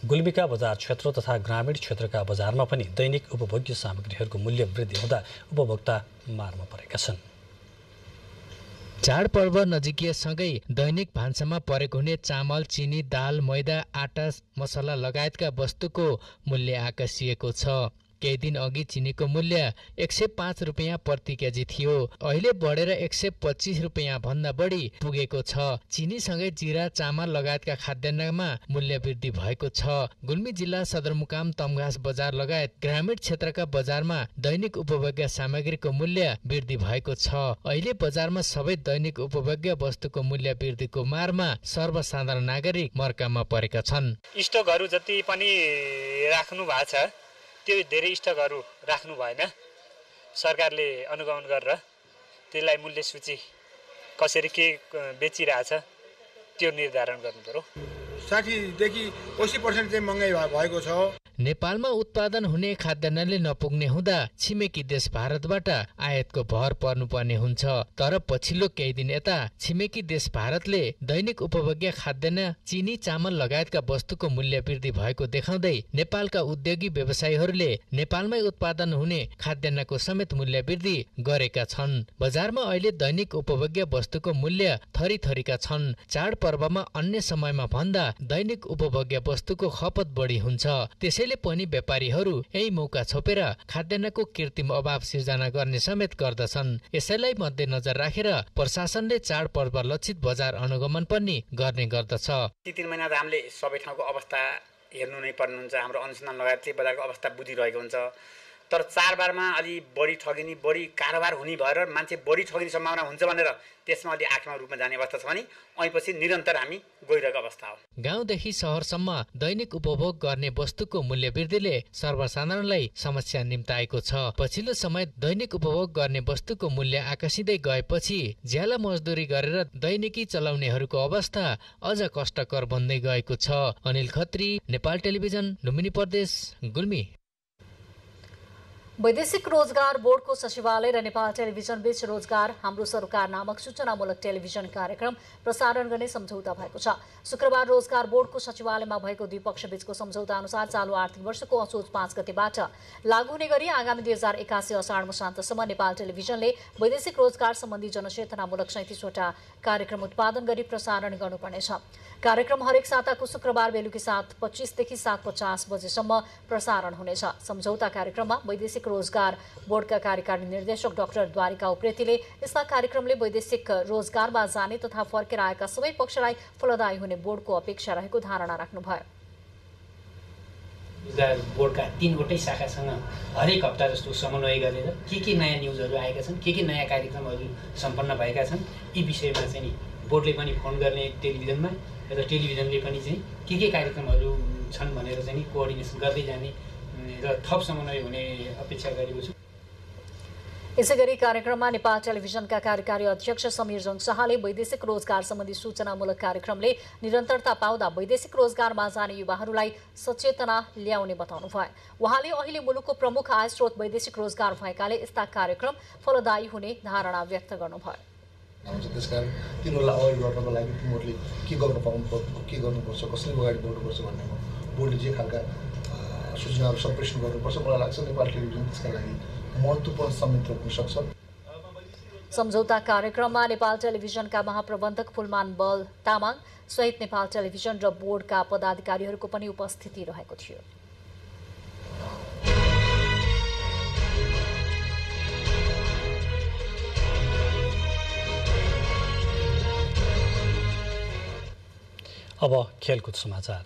[SPEAKER 2] गुल्मीका बजार क्षेत्र तथा ग्रामीण क्षेत्रका बजारमा पनि दैनिक उपभोग्य सामग्रीहरूको मूल्य वृद्धि हुँदा उपभोक्ता मारमा परेका छन्।
[SPEAKER 13] चाडपर्व नजिकिएसँगै दैनिक भान्सामा प्रयोग हुने चामल, चिनी, दाल, मैदा, आटा, मसला लगायतका वस्तुको मूल्य आकाशिएको छ। केही दिन अघि चिनीको मूल्य 105 रुपियाँ प्रति केजी थियो, अहिले बढेर 125 रुपियाँ भन्दा बढी पुगेको छ। चिनीसँगै जिरा, चामल लगायतका खाद्यान्नमा मूल्य वृद्धि भएको छ। गुल्मी जिल्ला सदरमुकाम, तमघास बजार लगायत ग्रामीण क्षेत्रका बजारमा दैनिक उपभोग्य सामग्रीको मूल्य वृद्धि भएको छ। अहिले बजारमा सबै दैनिक उपभोग्य वस्तुको मूल्य वृद्धिको मारमा सर्वसाधारण नागरिक मर्कामा परेका छन्।
[SPEAKER 14] स्टकहरू जति पनि राख्नु भएको छ त्यो धेरै स्टकहरू राख्नु भएन। सरकारले अनुगमन गरेर त्यसलाई मूल्य सूची कसरी के बेचिरहेछ त्यो निर्धारण गर्नु पर्यो।
[SPEAKER 15] 60 देखि 80% चाहिँ महँगाई भएको छ।
[SPEAKER 13] नेपालमा उत्पादन हुने खाद्यान्नले नपुग्ने हुँदा छिमेकी देश भारतबाट आयातको भर पर्नुपर्ने हुन्छ। तर पछिल्लो केही दिन यता छिमेकी देश भारतले दैनिक उपभोग्य खाद्यान्न, चिनी, चामल लगायतका वस्तुको मूल्य वृद्धि भएको देखाउँदै नेपालका उद्योगी व्यवसायीहरूले नेपालमै उत्पादन हुने खाद्यान्नको समेत मूल्य वृद्धि गरेका छन्। बजारमा अहिले दैनिक उपभोग्य वस्तुको मूल्य थरीथरीका छन्। चाडपर्वमा अन्य समयमा भन्दा दैनिक उपभोग्य वस्तुको खपत बढी हुन्छ। त्यसैले पनि व्यापारीहरू यही मौका छोपेर खाद्यान्नको कृत्रिम अभाव सिर्जना गर्ने समेत गर्दछन्। यसैलाई मध्यनजर राखेर प्रशासनले चाडपर्व लक्षित बजार अनुगमन पनि गर्ने गर्दछ।
[SPEAKER 16] 3 महिना त हामीले सबै ठाउँको अवस्था हेर्नु नै पर्ने हुन्छ। हाम्रो अनुसन्धान लगायतले बजारको अवस्था बुझिरहेको हुन्छ। तर 4 बारमा अलि बढी ठगिने बढी कारोबार हुने भएर मान्छे बढी ठगिने सम्भावना हुन्छ भनेर त्यसमा अलि आँखमा रूपमा जाने अवस्था छ भने अहिले निरन्तर हामी गइरहेको अवस्था हो।
[SPEAKER 13] गाउँदेखि शहरसम्म दैनिक उपभोग गर्ने वस्तुको मूल्य वृद्धिले सर्वसाधारणलाई समस्या निम्ताएको छ। पछिल्लो समय दैनिक उपभोग गर्ने वस्तुको मूल्य आकाशिँदै गएपछि ज्याला मजदुरी गरेर दैनिकी चलाउनेहरूको अवस्था अझ कष्टकर बन्दै गएको छ। अनिल खत्री, नेपाल टेलिभिजन, लुम्बिनी प्रदेश, गुल्मी।
[SPEAKER 1] वैदेशिक रोजगार बोर्डको सचिवालय र नेपाल टेलिभिजन बीच रोजगार हाम्रो सरकार नामक सूचनामूलक टेलिभिजन कार्यक्रम प्रसारण गर्ने सम्झौता भएको छ। शुक्रबार रोजगार बोर्डको सचिवालयमा भएको द्विपक्षीय बीचको सम्झौता अनुसार चालु आर्थिक वर्षको असोज 5 गतेबाट लागू हुने गरी आगामी 2081 असाढ मसान्तसम्म नेपाल टेलिभिजनले वैदेशिक रोजगार सम्बन्धी जनचेतनामूलक 37वटा कार्यक्रम उत्पादन गरी प्रसारण गर्नुपर्नेछ। कार्यक्रम हरेक साताको शुक्रबार बेलुकी 7:25 देखि 7:50 बजेसम्म प्रसारण हुनेछ। सम्झौता कार्यक्रममा वैदेशिक रोजगार बोर्डका कार्यकारी निर्देशक डाक्टर द्वारिका उप्रेतीले यस्ता कार्यक्रमले वैदेशिक रोजगारमा जाने तथा फर्केर आएका सबै पक्षलाई फलदायी हुने बोर्डको अपेक्षा रहेको धारणा राख्नुभयो।
[SPEAKER 17] रोजगार बोर्डका 3वटै शाखासँग हरेक हप्ता जस्तो समन्वय गरेर के नयाँ न्युजहरू आएका छन्, के नयाँ कार्यक्रमहरू सम्पन्न भएका छन्, यी विषयमा चाहिँ बोर्डले पनि फोन गर्ने टेलिभिजनमा र टेलिभिजनले पनि चाहिँ के कार्यक्रमहरू छन् भनेर चाहिँ कोअर्डिनेसन गर्दै जाने र थप समन्वय हुने अपेक्षा गरेको छु।
[SPEAKER 1] यसैगरी कार्यक्रममा नेपाल टेलिभिजनका कार्यकारी अध्यक्ष समीर जङ शाहले वैदेशिक रोजगार सम्बन्धी सूचनामूलक कार्यक्रमले निरन्तरता पाउँदा वैदेशिक रोजगारमा जाने युवाहरूलाई सचेतना ल्याउने बताउनुभयो। उहाँले अहिले मुलुकको प्रमुख आय स्रोत वैदेशिक रोजगार भएकाले यस्ता कार्यक्रम फलदायी हुने धारणा व्यक्त गर्नुभयो।
[SPEAKER 18] त्यसकारण तिनीहरूलाई अगाडि बढ्नको लागि तिमीहरूले के गर्नुपर्छ, कसरी अगाडि बढ्नुपर्छ भन्नेमा बोर्डले जे खालका सूचनाहरू सम्प्रेषण गर्नुपर्छ मलाई लाग्छ नेपाल टेलिभिजन त्यसका लागि महत्त्वपूर्ण संयन्त्र हुन सक्छ।
[SPEAKER 1] सम्झौता कार्यक्रममा नेपाल टेलिभिजनका महाप्रबन्धक फुलमान बल तामाङ सहित नेपाल टेलिभिजन र बोर्डका पदाधिकारीहरूको पनि उपस्थिति रहेको थियो।
[SPEAKER 2] अब खेलकुद समाचार।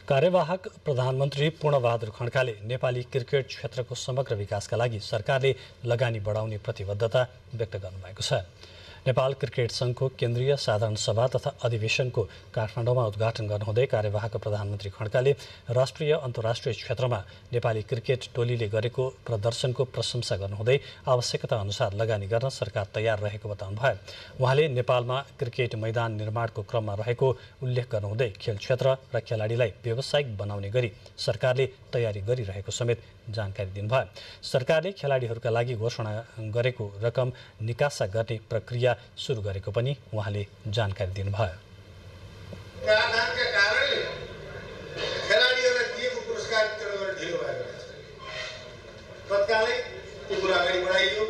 [SPEAKER 2] कार्यवाहक प्रधानमन्त्री पूर्णबहादुर खड्काले नेपाली क्रिकेट क्षेत्रको समग्र विकासका लागि सरकारले लगानी बढाउने प्रतिबद्धता व्यक्त गर्नुभएको छ। नेपाल क्रिकेट संघको केन्द्रीय साधारण सभा तथा अधिवेशनको काठमाडौँमा उद्घाटन गर्नुहुँदै कार्यवाहक प्रधानमन्त्री खड्काले राष्ट्रिय अन्तर्राष्ट्रिय क्षेत्रमा नेपाली क्रिकेट टोलीले गरेको प्रदर्शनको प्रशंसा गर्नुहुँदै आवश्यकता अनुसार लगानी गर्न सरकार तयार रहेको बताउनुभयो। उहाँले नेपालमा क्रिकेट मैदान निर्माणको क्रममा रहेको उल्लेख गर्नुहुँदै खेल क्षेत्र र खेलाडीलाई व्यावसायिक बनाउने गरी सरकारले तयारी गरिरहेको समेत जानकारी दिनुभयो। सरकारले खेलाडीहरूका लागि घोषणा गरेको रकम निकासा गर्ने प्रक्रिया सुरु गरेको पनि उहाँले जानकारी दिनुभयो।
[SPEAKER 19] प्रावधानका कारणले खेलाडीहरूलाई दिएको पुरस्कार वितरण गर्न ढिलो भएको छ। तत्कालै त्यो कुरा अगाडि बढाइयो,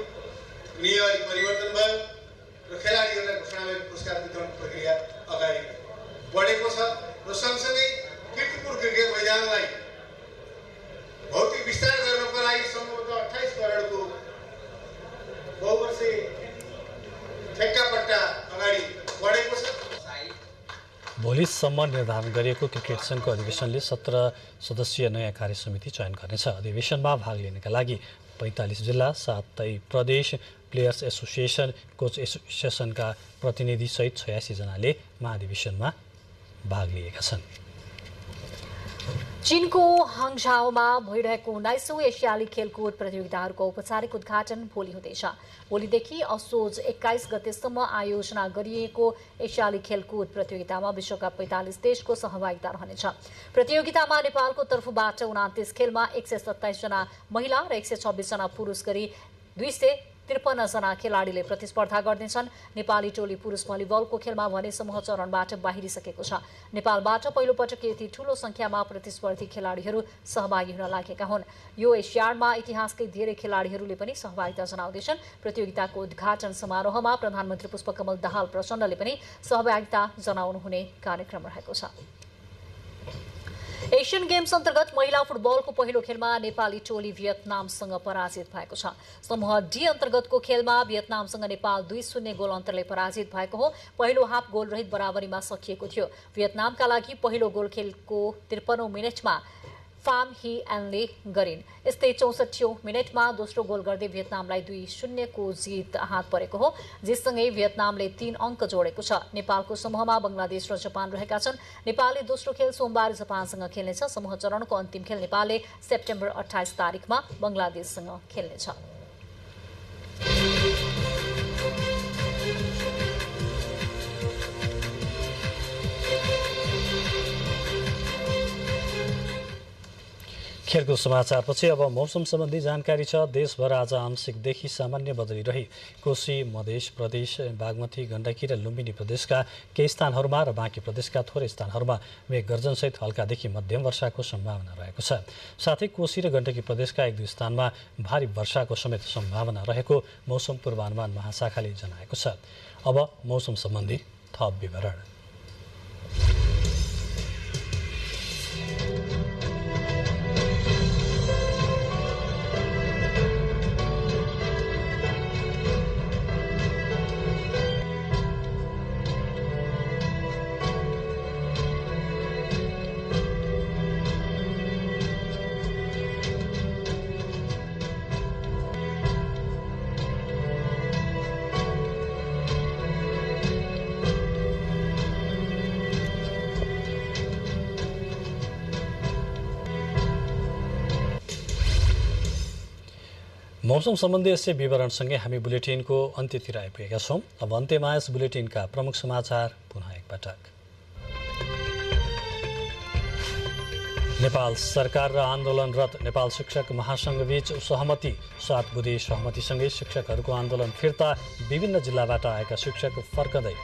[SPEAKER 19] नियम परिवर्तन भयो र खेलाडीहरूलाई घोषणा गरेको पुरस्कार वितरण प्रक्रिया अगाडि बढेको छ र सँगसँगै कीर्तिपुर क्रिकेट मैदानलाई भौतिक विस्तार गर्नको लागि सम्भवतः 28 करोडको बहुवर्षीय ठेक्कापट्टा अगाडि बढेको छ।
[SPEAKER 2] भोलिसम्म निर्धारण गरिएको क्रिकेट संघको अधिवेशनले 17 सदस्यीय नयाँ कार्य समिति चयन गर्नेछ। अधिवेशनमा भाग लिनका लागि 45 जिल्ला, 7 प्रदेश, प्लेयर्स एसोसिएसन, कोच एसोसिएसनका प्रतिनिधिसहित 86 जनाले महाधिवेशनमा भाग लिएका छन्।
[SPEAKER 1] चीनको हङझाओमा भइरहेको 19औं एसियाली खेलकुद प्रतियोगिताहरूको औपचारिक उद्घाटन भोलि हुँदैछ। भोलिदेखि असोज 21 गतेसम्म आयोजना गरिएको एसियाली खेलकुद प्रतियोगितामा विश्वका 45 देशको सहभागिता रहनेछ। प्रतियोगितामा नेपालको तर्फबाट 29 खेलमा 127 जना महिला र 126 जना पुरुष गरी 253 जना खेलाडीले प्रतिस्पर्धा गर्नेछन्। नेपाली टोली पुरुष भलिबलको खेलमा भने समूह चरणबाट बाहिरिसकेको छ। नेपालबाट पहिलो पटक यति ठूलो संख्यामा प्रतिस्पर्धी खेलाडीहरू सहभागी हुन लागेका हुन्। यो एसियाडमा इतिहासकै धेरै खेलाडीहरूले पनि सहभागिता जनाउँदैछन्। प्रतियोगिताको उद्घाटन समारोहमा प्रधानमन्त्री पुष्पकमल दाहाल प्रचण्डले पनि सहभागिता जनाउनुहुने कार्यक्रम रहेको छ। एशियन गेम्स अन्तर्गत महिला फुटबलको पहिलो खेलमा नेपाली टोली भियतनामसँग पराजित भएको छ। समूह डी अन्तर्गतको खेलमा भियतनामसँग नेपाल 2-0 गोल अन्तरले पराजित भएको हो। पहिलो हाफ गोल रहित बराबरीमा सकिएको थियो। भियतनामका लागि पहिलो गोल खेलको 53औं मिनेटमा फाम ही एनले गरिन्। यस्तै 64औं मिनेटमा दोस्रो गोल गर्दै भियतनामलाई 2-0 को जित हात परेको हो। जितसँगै भियतनामले 3 अङ्क जोडेको छ। नेपालको समूहमा बंगलादेश र जापान रहेका छन्। नेपालले दोस्रो खेल सोमबार जापानसँग खेल्नेछ। समूह चरणको अन्तिम खेल नेपालले सेप्टेम्बर 28 तारिखमा बंगलादेशसँग खेल्नेछ।
[SPEAKER 2] खेलको समाचारपछि अब मौसम सम्बन्धी जानकारी छ। देशभर आज आंशिकदेखि सामान्य बदली रही कोशी, मधेस प्रदेश, बागमती, गण्डकी र लुम्बिनी प्रदेशका केही स्थानहरूमा र बाँकी प्रदेशका थोरै स्थानहरूमा मेघ गर्जनसहित हल्कादेखि मध्यम वर्षाको सम्भावना रहेको छ। साथै कोशी र गण्डकी प्रदेशका 1-2 स्थानमा भारी वर्षाको समेत सम्भावना रहेको मौसम पूर्वानुमान महाशाखाले जनाएको छ। अब मौसम सम्बन्धी थप विवरण। मौसम सम्बन्धी यसै विवरणसँगै हामी बुलेटिनको अन्त्यतिर आइपुगेका छौँ। अब अन्त्यमा यस बुलेटिनका प्रमुख समाचार पुनः एकपटक। नेपाल सरकार र आन्दोलनरत नेपाल शिक्षक महासंघबीच सहमति। 7 बुँदे सहमतिसँगै शिक्षकहरूको आन्दोलन फिर्ता। विभिन्न जिल्लाबाट आएका शिक्षक फर्कँदै।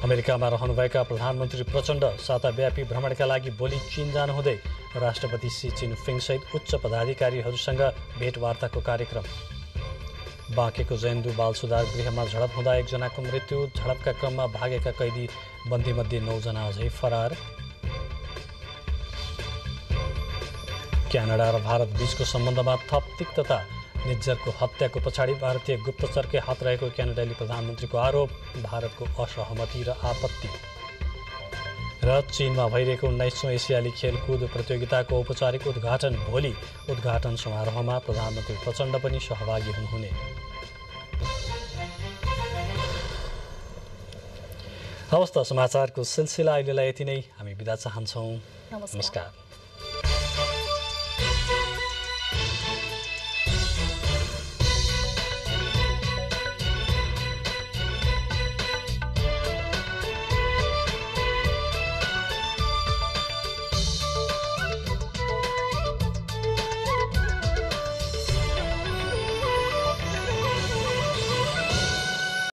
[SPEAKER 2] अमेरिकामा रहनुभएका प्रधानमन्त्री प्रचण्ड साताव्यापी भ्रमणका लागि भोलि चीन जानुहुँदै राष्ट्रपति सी जिनपिङसहित उच्च पदाधिकारीहरूसँग भेटवार्ताको कार्यक्रम। बाँकेको जयन्दु बाल सुधार गृहमा झडप हुँदा 1 जनाको मृत्यु। झडपका क्रममा भागेका कैदी बन्दीमध्ये 9 जना अझै फरार। क्यानाडा र भारत बीचको सम्बन्धमा थप तिक्तता। निज्जरको हत्याको पछाडि भारतीय गुप्तचरकै हात रहेको क्यानाडाली प्रधानमन्त्रीको आरोप। भारतको असहमति र आपत्ति। र चीनमा भइरहेको 19औं एसियाली खेलकुद प्रतियोगिताको औपचारिक उद्घाटन भोलि। उद्घाटन समारोहमा प्रधानमन्त्री प्रचण्ड पनि सहभागी हुनुहुने। हवस् त समाचारको सिलसिला अहिलेलाई यति नै। हामी बिदा चाहन्छौँ। नमस्कार।